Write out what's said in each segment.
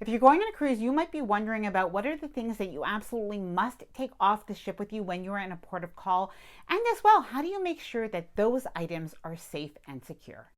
If you're going on a cruise, you might be wondering about what are the things that you absolutely must take off the ship with you when you're in a port of call, and as well, how do you make sure that those items are safe and secure?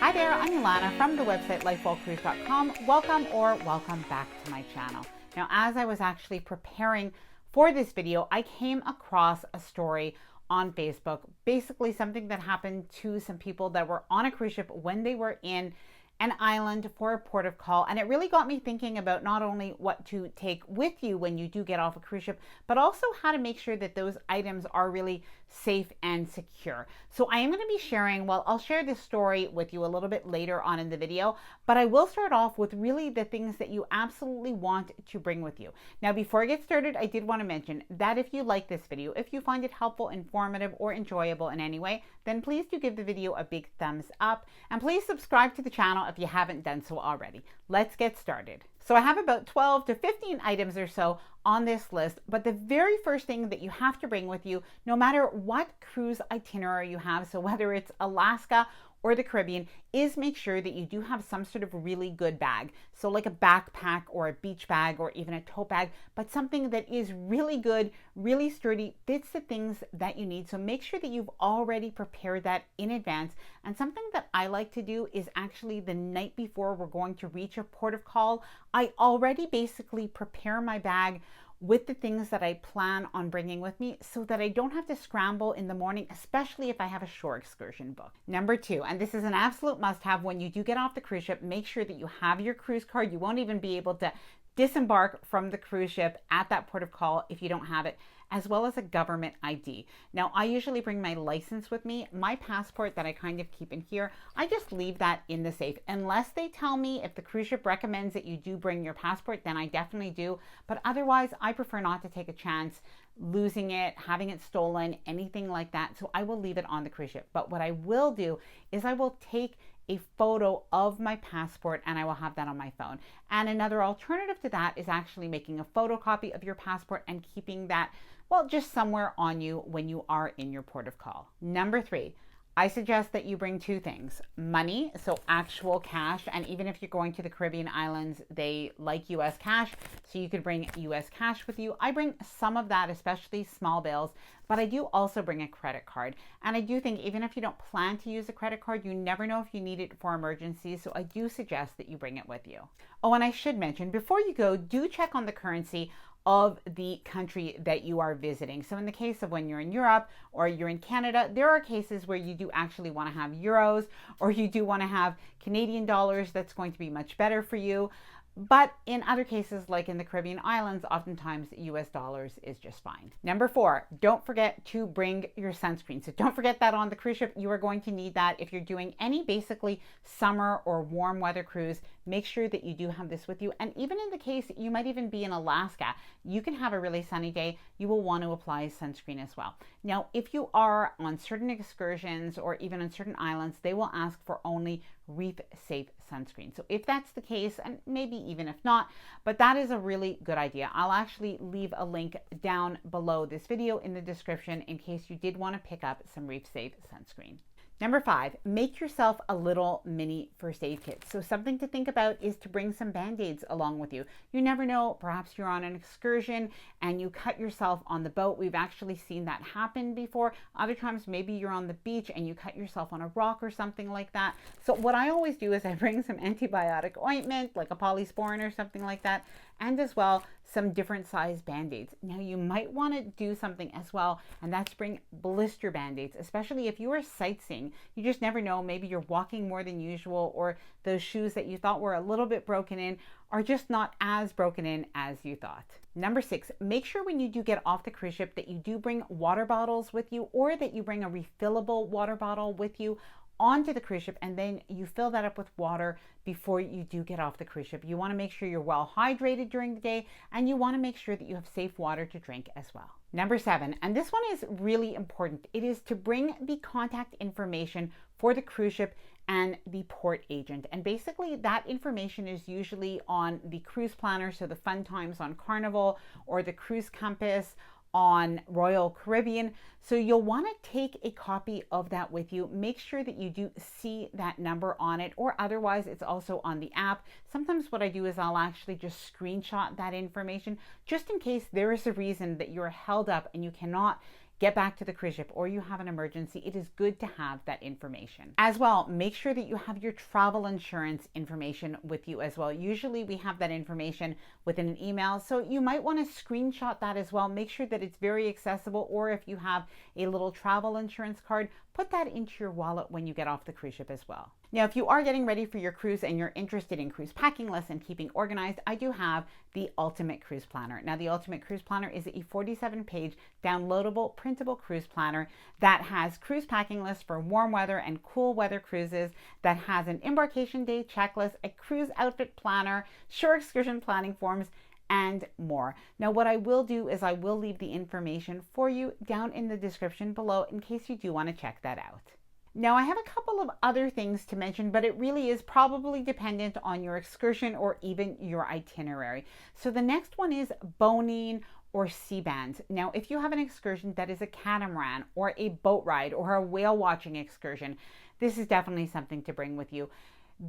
Hi there, I'm Ilana from the website lifewellcruise.com. Welcome back to my channel. Now, as I was actually preparing for this video, I came across a story on Facebook, basically something that happened to some people that were on a cruise ship when they were in an island for a port of call. And it really got me thinking about not only what to take with you when you do get off a cruise ship, but also how to make sure that those items are really safe and secure. So I am going to be sharing, well, I'll share this story with you a little bit later on in the video, but I will start off with really the things that you absolutely want to bring with you. Now, before I get started, I did want to mention that if you like this video, if you find it helpful, informative, or enjoyable in any way, then please do give the video a big thumbs up, and please subscribe to the channel if you haven't done so already. Let's get started. So I have about 12 to 15 items or so on this list, but the very first thing that you have to bring with you, no matter what cruise itinerary you have, so whether it's Alaska or the Caribbean, is make sure that you do have some sort of really good bag. So like a backpack or a beach bag or even a tote bag, but something that is really good, really sturdy, fits the things that you need. So make sure that you've already prepared that in advance. And something that I like to do is actually the night before we're going to reach a port of call, I already basically prepare my bag with the things that I plan on bringing with me so that I don't have to scramble in the morning, especially if I have a shore excursion booked. Number 2, and this is an absolute must-have when you do get off the cruise ship, make sure that you have your cruise card. You won't even be able to disembark from the cruise ship at that port of call if you don't have it, as well as a government ID. Now, I usually bring my license with me. My passport that I kind of keep in here, I just leave that in the safe. Unless they tell me, if the cruise ship recommends that you do bring your passport, then I definitely do. But otherwise, I prefer not to take a chance losing it, having it stolen, anything like that. So I will leave it on the cruise ship. But what I will do is I will take a photo of my passport and I will have that on my phone. And another alternative to that is actually making a photocopy of your passport and keeping that, well, just somewhere on you when you are in your port of call. Number 3, I suggest that you bring 2 things. Money, so actual cash, and even if you're going to the Caribbean islands, they like US cash, so you could bring US cash with you. I bring some of that, especially small bills, but I do also bring a credit card. And I do think even if you don't plan to use a credit card, you never know if you need it for emergencies, so I do suggest that you bring it with you. Oh, and I should mention, before you go, do check on the currency of the country that you are visiting. So in the case of when you're in Europe or you're in Canada, there are cases where you do actually want to have euros, or you do want to have Canadian dollars. That's going to be much better for you. But in other cases, like in the Caribbean islands, oftentimes US dollars is just fine. Number 4, don't forget to bring your sunscreen. So don't forget that on the cruise ship, you are going to need that. If you're doing any basically summer or warm weather cruise, make sure that you do have this with you. And even in the case you might even be in Alaska, you can have a really sunny day, you will want to apply sunscreen as well. Now, if you are on certain excursions or even on certain islands, they will ask for only reef safe sunscreen. So if that's the case, and maybe even if not, but that is a really good idea. I'll actually leave a link down below this video in the description in case you did want to pick up some reef safe sunscreen. Number 5, make yourself a little mini first aid kit. So something to think about is to bring some Band-Aids along with you. You never know, perhaps you're on an excursion and you cut yourself on the boat. We've actually seen that happen before. Other times, maybe you're on the beach and you cut yourself on a rock or something like that. So what I always do is I bring some antibiotic ointment, like a Polysporin or something like that, and as well, some different size Band-Aids. Now, you might want to do something as well, and that's bring blister Band-Aids, especially if you are sightseeing. You just never know, maybe you're walking more than usual, or those shoes that you thought were a little bit broken in are just not as broken in as you thought. Number 6, make sure when you do get off the cruise ship that you do bring water bottles with you, or that you bring a refillable water bottle with you onto the cruise ship, and then you fill that up with water before you do get off the cruise ship. You want to make sure you're well hydrated during the day, and you want to make sure that you have safe water to drink as well. Number 7, and this one is really important, it is to bring the contact information for the cruise ship and the port agent. And basically that information is usually on the cruise planner, so the fun times on Carnival or the Cruise Compass, on Royal Caribbean. So you'll want to take a copy of that with you. Make sure that you do see that number on it, or otherwise it's also on the app. Sometimes what I do is I'll actually just screenshot that information just in case there is a reason that you're held up and you cannot get back to the cruise ship or you have an emergency. It is good to have that information. As well, make sure that you have your travel insurance information with you as well. Usually we have that information within an email, so you might want to screenshot that as well. Make sure that it's very accessible, or if you have a little travel insurance card, put that into your wallet when you get off the cruise ship as well. Now, if you are getting ready for your cruise and you're interested in cruise packing lists and keeping organized, I do have the Ultimate Cruise Planner. Now, the Ultimate Cruise Planner is a 47-page downloadable printable cruise planner that has cruise packing lists for warm weather and cool weather cruises, that has an embarkation day checklist, a cruise outfit planner, shore excursion planning forms, and more. Now, what I will do is I will leave the information for you down in the description below in case you do want to check that out. Now, I have a couple of other things to mention, but it really is probably dependent on your excursion or even your itinerary. So the next one is boating or sea bands. Now, if you have an excursion that is a catamaran or a boat ride or a whale watching excursion, this is definitely something to bring with you.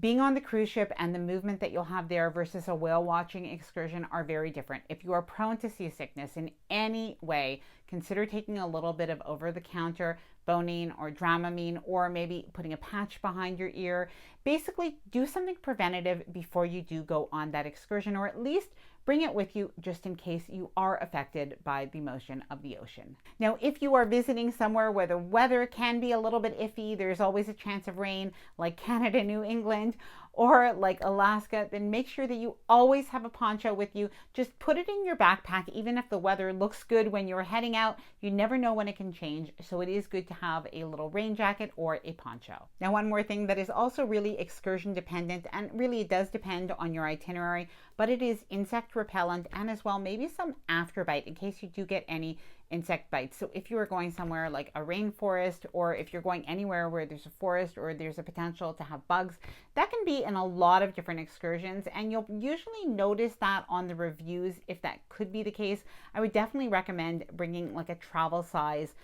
Being on the cruise ship and the movement that you'll have there versus a whale watching excursion are very different. If you are prone to seasickness in any way, consider taking a little bit of over-the-counter Bonine or Dramamine, or maybe putting a patch behind your ear. Basically, do something preventative before you do go on that excursion, or at least bring it with you just in case you are affected by the motion of the ocean. Now, if you are visiting somewhere where the weather can be a little bit iffy, there's always a chance of rain, like Canada, New England, or like Alaska, then make sure that you always have a poncho with you. Just put it in your backpack. Even if the weather looks good when you're heading out, you never know when it can change. So it is good to have a little rain jacket or a poncho. Now, one more thing that is also really excursion dependent, and really it does depend on your itinerary, but it is insect repellent, and as well maybe some afterbite in case you do get any insect bites. So if you are going somewhere like a rainforest, or if you're going anywhere where there's a forest or there's a potential to have bugs, that can be in a lot of different excursions, and you'll usually notice that on the reviews if that could be the case. I would definitely recommend bringing like a travel size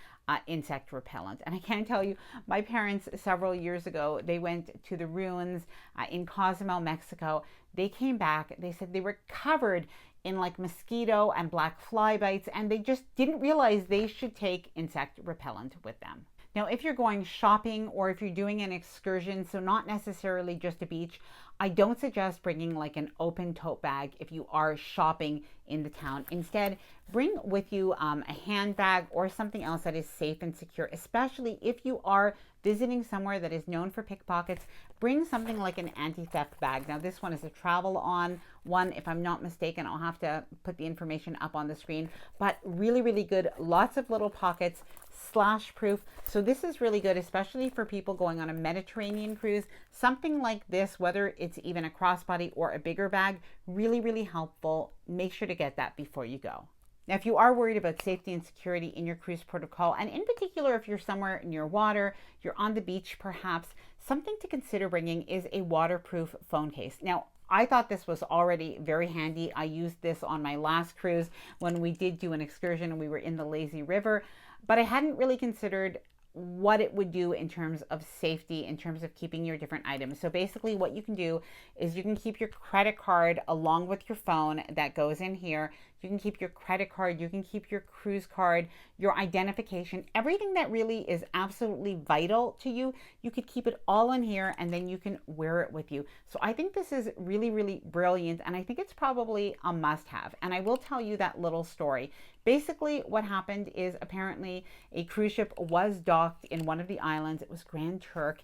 insect repellent. And I can tell you, my parents several years ago, they went to the ruins in Cozumel, Mexico. They came back, they said they were covered in like mosquito and black fly bites, and they just didn't realize they should take insect repellent with them. Now, if you're going shopping or if you're doing an excursion, so not necessarily just a beach, I don't suggest bringing like an open tote bag if you are shopping in the town. Instead, bring with you a handbag or something else that is safe and secure, especially if you are visiting somewhere that is known for pickpockets. Bring something like an anti-theft bag. Now, this one is a travel on one, if I'm not mistaken. I'll have to put the information up on the screen, but really, really good. Lots of little pockets, slash proof. So this is really good, especially for people going on a Mediterranean cruise. Something like this, whether it's even a crossbody or a bigger bag, really, really helpful. Make sure to get that before you go. Now, if you are worried about safety and security in your cruise protocol, and in particular, if you're somewhere near water, you're on the beach perhaps, something to consider bringing is a waterproof phone case. Now, I thought this was already very handy. I used this on my last cruise when we did do an excursion and we were in the lazy river, but I hadn't really considered what it would do in terms of safety, in terms of keeping your different items. So basically what you can do is you can keep your credit card along with your phone that goes in here. You can keep your credit card, you can keep your cruise card, your identification, everything that really is absolutely vital to you. You could keep it all in here, and then you can wear it with you. So I think this is really, really brilliant, and I think it's probably a must-have. And I will tell you that little story. Basically, what happened is apparently a cruise ship was docked in one of the islands. It was Grand Turk.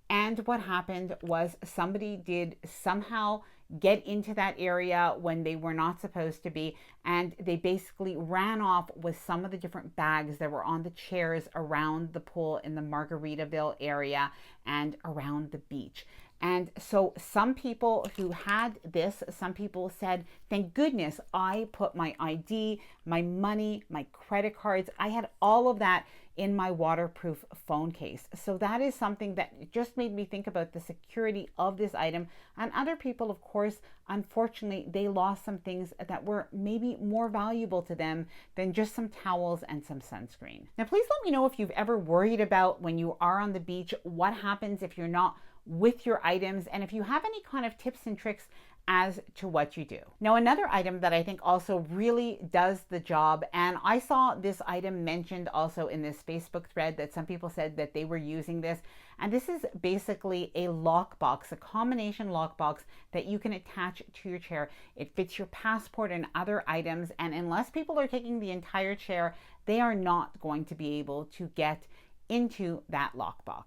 And what happened was somebody did somehow get into that area when they were not supposed to be, and they basically ran off with some of the different bags that were on the chairs around the pool in the Margaritaville area and around the beach. And so some people who had this, some people said, thank goodness I put my ID, my money, my credit cards, I had all of that in my waterproof phone case. So that is something that just made me think about the security of this item. And other people, of course, unfortunately, they lost some things that were maybe more valuable to them than just some towels and some sunscreen. Now, please let me know if you've ever worried about when you are on the beach, what happens if you're not with your items, and if you have any kind of tips and tricks as to what you do. Now, another item that I think also really does the job, and I saw this item mentioned also in this Facebook thread that some people said that they were using this, and this is basically a lockbox, a combination lockbox that you can attach to your chair. It fits your passport and other items, and unless people are taking the entire chair, they are not going to be able to get into that lockbox.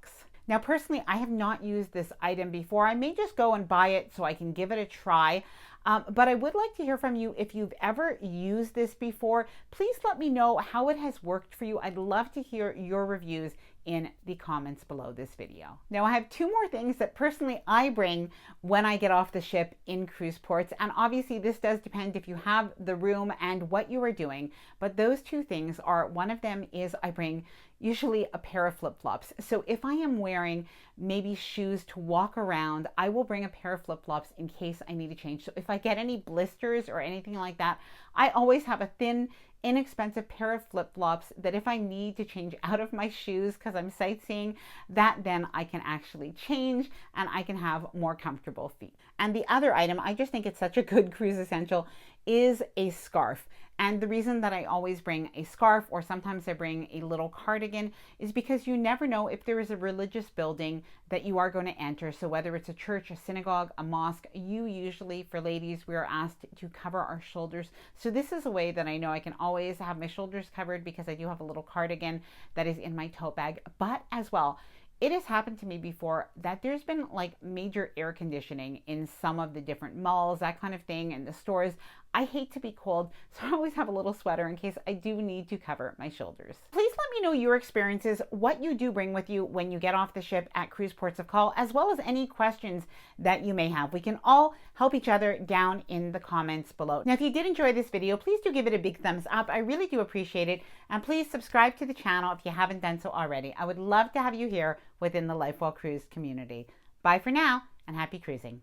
Now, personally, I have not used this item before. I may just go and buy it so I can give it a try. But I would like to hear from you if you've ever used this before. Please let me know how it has worked for you. I'd love to hear your reviews in the comments below this video. Now, I have two more things that personally I bring when I get off the ship in cruise ports. And obviously this does depend if you have the room and what you are doing. But those two things are, one of them is I bring usually a pair of flip-flops. So if I am wearing maybe shoes to walk around, I will bring a pair of flip-flops in case I need to change. So if I get any blisters or anything like that, I always have a thin, inexpensive pair of flip-flops that if I need to change out of my shoes because I'm sightseeing, that then I can actually change and I can have more comfortable feet. And the other item, I just think it's such a good cruise essential, is a scarf. And the reason that I always bring a scarf, or sometimes I bring a little cardigan, is because you never know if there is a religious building that you are going to enter. So whether it's a church, a synagogue, a mosque, you usually, for ladies, we are asked to cover our shoulders. So this is a way that I know I can always have my shoulders covered because I do have a little cardigan that is in my tote bag. But as well, it has happened to me before that there's been like major air conditioning in some of the different malls, that kind of thing, and the stores. I hate to be cold, so I always have a little sweater in case I do need to cover my shoulders. Please let me know your experiences, what you do bring with you when you get off the ship at cruise ports of call, as well as any questions that you may have. We can all help each other down in the comments below. Now, if you did enjoy this video, please do give it a big thumbs up. I really do appreciate it. And please subscribe to the channel if you haven't done so already. I would love to have you here within the Life While Cruise community. Bye for now, and happy cruising.